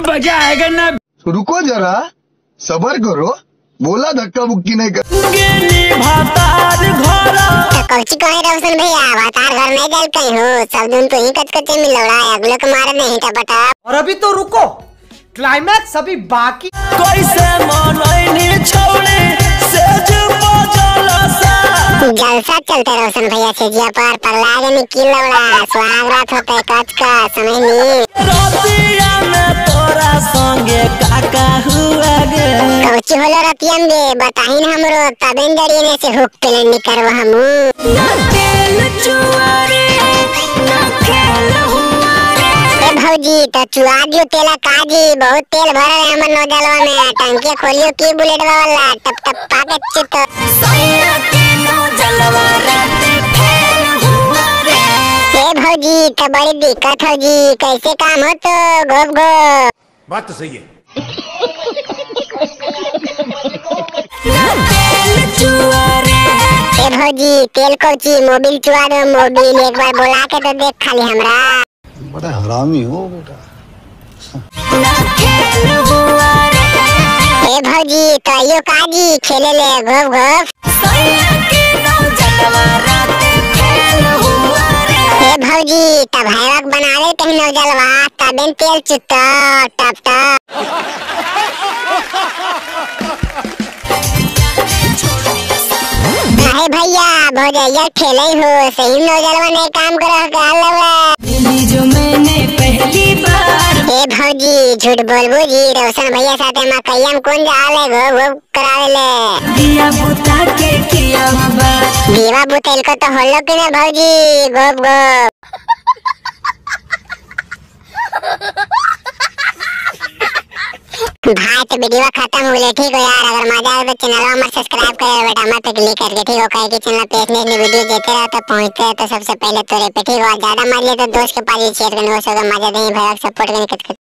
मजा आएगा ना। रुको जरा, सबर करो, बोला धक्का बुक्की नहीं कर। कौची कहे रोशन भैया, भातार घर नहीं गल कहीं हो, सब दिन तो ही कचकचे में लौड़ा अगले को मारे नहीं टपटा। और अभी तो रुको, क्लाइमैक्स अभी बाकी। कैसे मनैनी छोड़े सेज बजलसा। जलसा चलते रोशन भैया से जिया पर लागे की लौड़ा सुहाग रात होते कच का समय नी। रतिया में तोरा संगे काका हुआ गे। कौची होलो रतिया में बताही न हमरो, तबे जड़िए ने से हुक प्लान नहीं करवा हमू। ना तेल चुआरे ना खेल हुआरे। ए भौजी तो चुआ दियो तेला काजी, बहुत तेल भरल है हमर नौजलवा में, टंकी खोलियो की बुलेट वाला टप टप पाके चित। सैया के नौजलवा राते फेल हुआरे। ए भौजी तो बड़ी दिक्कत हो जी, कैसे काम हो तो गोप गो। बात तो सही है। ना तेल चुआरे। ए भौजी तेल कौची मोबिल चुआ दो, मोबिल एक बार बोला के तो देख खाली हमरा। बड़ा हरामी हो बेटा। ना खेल हुआरे। ए भौजी तो यो काजी खेले ले गोप गोप। सैया के नौजलवा राते फेल हुआरे। ए भौजी तब हैवक बनावे कहीं नौजलवा, तबे तेल चुता टप टप। अरे भैया भौजैया खेले हो, सही नौजलवा ने काम करो गालवा। दिल्ली जो मैंने पहली बार। ए भौजी झूठ बोलबो जी, रोशन भैया साथे मकैया में कौन जाले घोप घोप करावे ले। दिया बुता के किया बात। दीवा बुतेल को तो होलो कि ना भौजी गोप गोप। भाई तो वीडियो खत्म हो गई, ठीक हो यार। अगर मजा आए तो चैनल हमारा सब्सक्राइब करे बेटा, हमारे पे क्लिक करके, ठीक हो। कहे कि चैनल पे इतनी वीडियो देते रहो तो पहुंचते रहो तो सबसे पहले तोरे पे, ठीक हो। ज्यादा मजा ले तो दोस्त के पास शेयर करने, मजा नहीं भाई सपोर्ट करने।